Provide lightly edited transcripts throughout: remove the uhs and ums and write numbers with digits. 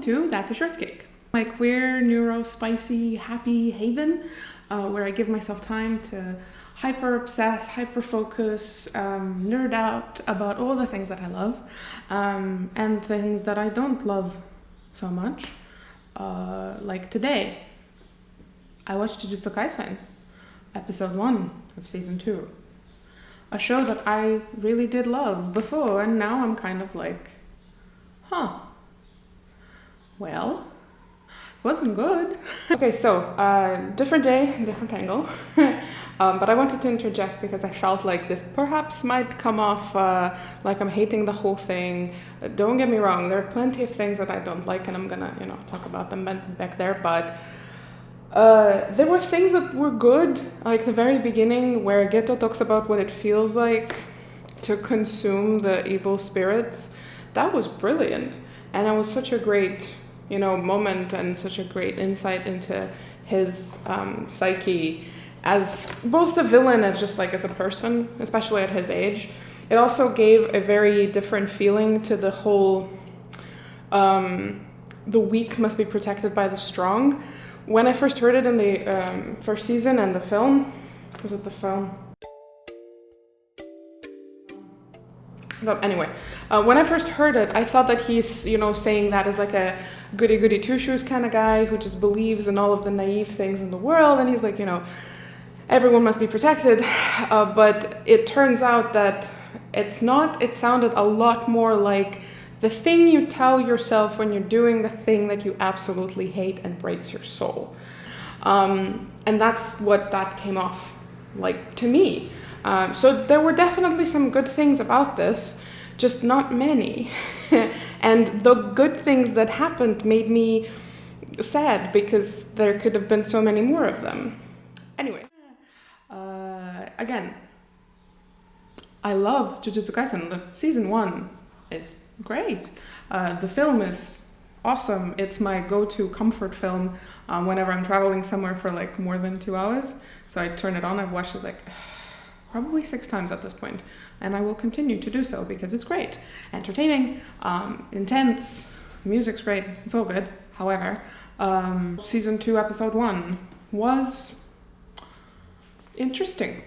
to That's a Shorts Cake, my queer, neuro, spicy, happy haven where I give myself time to hyper obsess, hyper focus, nerd out about all the things that I love and things that I don't love so much. Like today, I watched Jujutsu Kaisen, episode 1 of season 2. A show that I really did love before, and now I'm kind of like, well, it wasn't good. Okay, so different day, different angle. But I wanted to interject because I felt like this perhaps might come off like I'm hating the whole thing. Don't get me wrong, there are plenty of things that I don't like, and I'm gonna, talk about them back there, but there were things that were good, like the very beginning where Geto talks about what it feels like to consume the evil spirits. That was brilliant, and it was such a great, moment and such a great insight into his psyche as both the villain and just like as a person, especially at his age. It also gave a very different feeling to the whole the weak must be protected by the strong. When I first heard it in the first season and the film, was it the film? But anyway, when I first heard it, I thought that he's, saying that as like a goody-goody two-shoes kind of guy who just believes in all of the naive things in the world, and he's like, everyone must be protected. But it turns out that it's not. It sounded a lot more like the thing you tell yourself when you're doing the thing that you absolutely hate and breaks your soul. And that's what that came off like to me. So there were definitely some good things about this, just not many. And the good things that happened made me sad because there could have been so many more of them. Anyway, again, I love Jujutsu Kaisen. The season 1 is great. The film is awesome. It's my go-to comfort film whenever I'm traveling somewhere for like more than 2 hours. So I turn it on. I've watched it like probably 6 times at this point, and I will continue to do so because it's great, entertaining, intense, music's great, it's all good. However, season 2 episode 1 was interesting.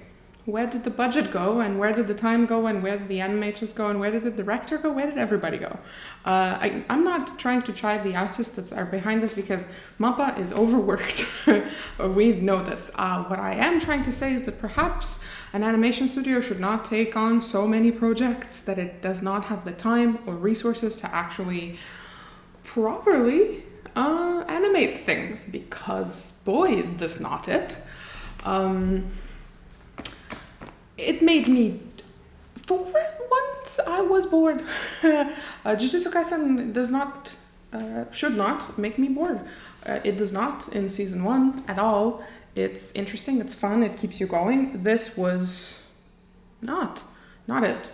Where did the budget go, and where did the time go, and where did the animators go, and where did the director go, where did everybody go? I'm not trying to chide the artists that are behind this because MAPPA is overworked. We know this. What I am trying to say is that perhaps an animation studio should not take on so many projects that it does not have the time or resources to actually properly animate things, because boy, is this not it. It made me, for once, I was bored. Jujutsu Kaisen should not make me bored. It does not in season 1 at all. It's interesting, it's fun, it keeps you going. This was not it.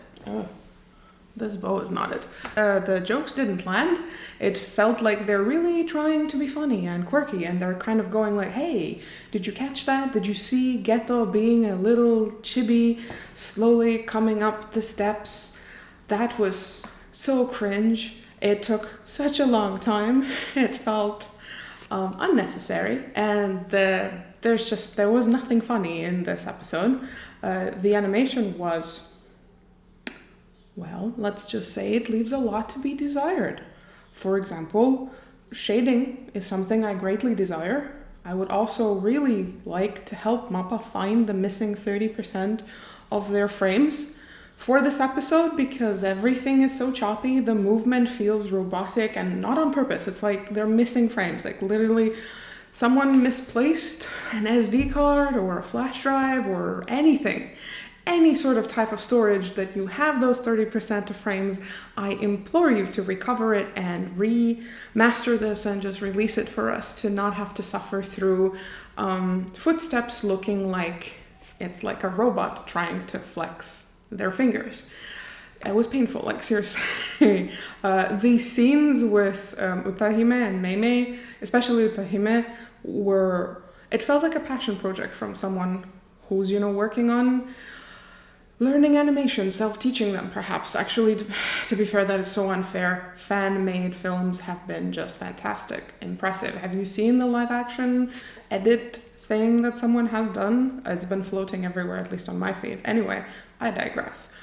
This bow is not it. The jokes didn't land. It felt like they're really trying to be funny and quirky, and they're kind of going like, hey, did you catch that? Did you see Geto being a little chibi, slowly coming up the steps? That was so cringe. It took such a long time. It felt unnecessary, and there was nothing funny in this episode. The animation was, well, let's just say it leaves a lot to be desired. For example, shading is something I greatly desire. I would also really like to help MAPPA find the missing 30% of their frames for this episode, because everything is so choppy, the movement feels robotic, and not on purpose. It's like they're missing frames, like literally someone misplaced an SD card or a flash drive or anything. Any sort of type of storage that you have those 30% of frames, I implore you to recover it and remaster this and just release it for us to not have to suffer through footsteps looking like it's like a robot trying to flex their fingers. It was painful, like seriously. The scenes with Utahime and Meimei, especially Utahime, it felt like a passion project from someone who's, working on learning animation, self-teaching them perhaps. Actually, to be fair, that is so unfair. Fan-made films have been just fantastic, impressive. Have you seen the live-action edit thing that someone has done? It's been floating everywhere, at least on my feed. Anyway, I digress.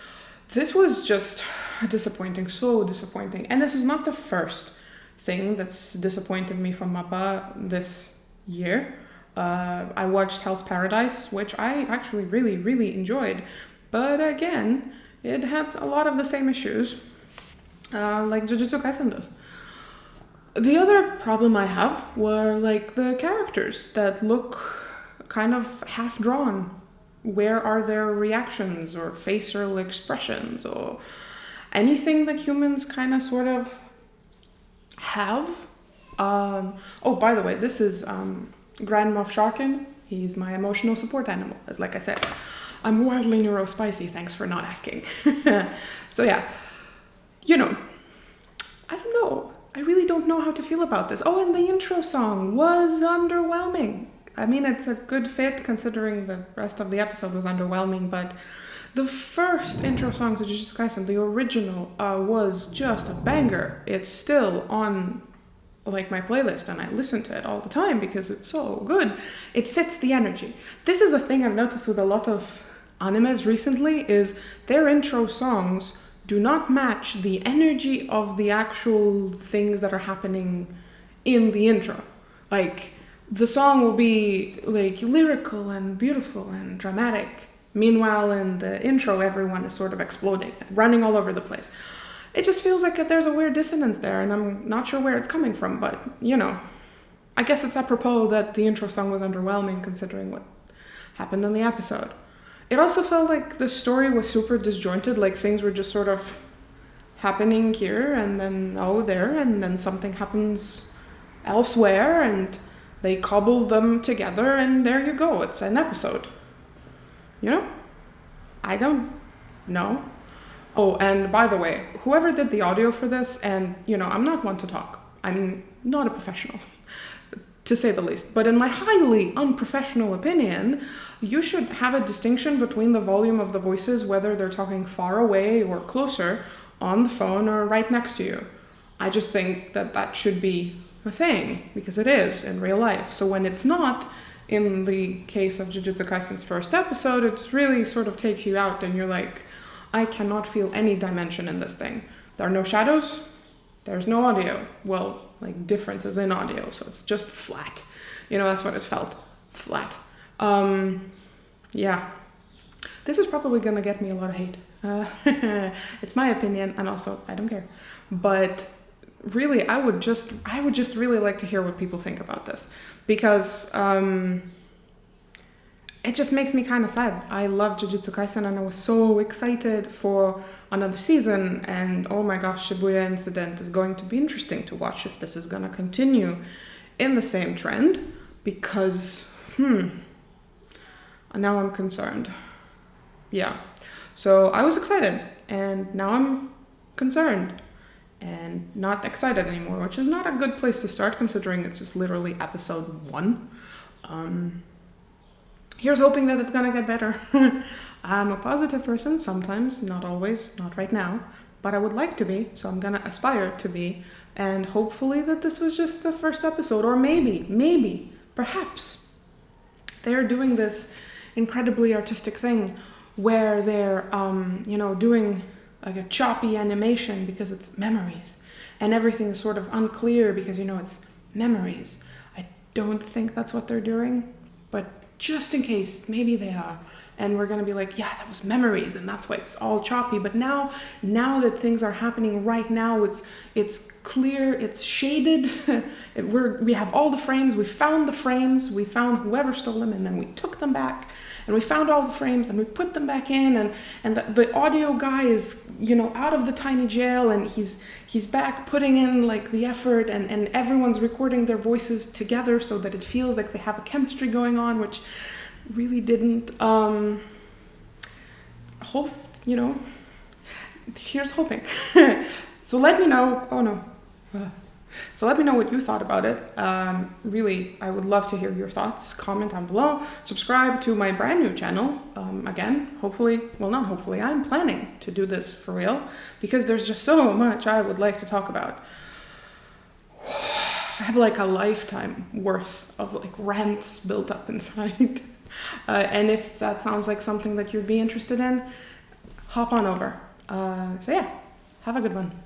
This was just disappointing, so disappointing. And this is not the first thing that's disappointed me from MAPPA this year. I watched Hell's Paradise, which I actually really, really enjoyed. But again, it had a lot of the same issues, like Jujutsu Kaisen does. The other problem I have were like the characters that look kind of half-drawn. Where are their reactions or facial expressions or anything that humans kind of sort of have? Oh, by the way, this is Grand Moff Sharkin. He's my emotional support animal, as like I said. I'm wildly neurospicy, thanks for not asking. So yeah, you know, I don't know. I really don't know how to feel about this. Oh, and the intro song was underwhelming. I mean, it's a good fit considering the rest of the episode was underwhelming, but the first intro song to Jujutsu Kaisen, the original, was just a banger. It's still on like my playlist and I listen to it all the time because it's so good. It fits the energy. This is a thing I've noticed with a lot of animes recently, is their intro songs do not match the energy of the actual things that are happening in the intro. Like, the song will be like lyrical and beautiful and dramatic. Meanwhile, in the intro, everyone is sort of exploding, running all over the place. It just feels like there's a weird dissonance there, and I'm not sure where it's coming from, but, you know, I guess it's apropos that the intro song was underwhelming considering what happened in the episode. It also felt like the story was super disjointed, like things were just sort of happening here and then, oh, there, and then something happens elsewhere, and they cobbled them together, and there you go. It's an episode. You know? I don't know. Oh, and by the way, whoever did the audio for this, and, you know, I'm not one to talk. I'm not a professional, to say the least. But in my highly unprofessional opinion, you should have a distinction between the volume of the voices, whether they're talking far away or closer, on the phone or right next to you. I just think that that should be a thing, because it is in real life. So when it's not, in the case of Jujutsu Kaisen's first episode, it really sort of takes you out and you're like, I cannot feel any dimension in this thing. There are no shadows, there's no audio. Well, like differences in audio, so it's just flat. You know, that's what it felt. Flat. Yeah. This is probably gonna get me a lot of hate. It's my opinion, and also, I don't care. But really, I would just really like to hear what people think about this, because it just makes me kind of sad. I love Jujutsu Kaisen and I was so excited for another season, and oh my gosh, Shibuya incident is going to be interesting to watch if this is going to continue in the same trend, because now I'm concerned. Yeah, so I was excited and now I'm concerned and not excited anymore, which is not a good place to start considering it's just literally episode 1. Here's hoping that it's gonna get better. I'm a positive person sometimes, not always, not right now, but I would like to be, so I'm gonna aspire to be, and hopefully that this was just the first episode, or maybe, perhaps they're doing this incredibly artistic thing where they're, doing like a choppy animation because it's memories, and everything is sort of unclear because, it's memories. I don't think that's what they're doing, but just in case, maybe they are. And we're going to be like, yeah, that was memories, and that's why it's all choppy. But now that things are happening right now, it's clear, it's shaded. We have all the frames. We found the frames. We found whoever stole them, and then we took them back. And we found all the frames, and we put them back in. And the audio guy is, out of the tiny jail, and he's back putting in like the effort, and everyone's recording their voices together so that it feels like they have a chemistry going on, which really didn't. Here's hoping. So let me know. Oh no. So let me know what you thought about it. Really, I would love to hear your thoughts. Comment down below. Subscribe to my brand new channel. Again, hopefully, well, not hopefully, I'm planning to do this for real because there's just so much I would like to talk about. I have like a lifetime worth of like rants built up inside. And if that sounds like something that you'd be interested in, hop on over. So yeah, have a good one.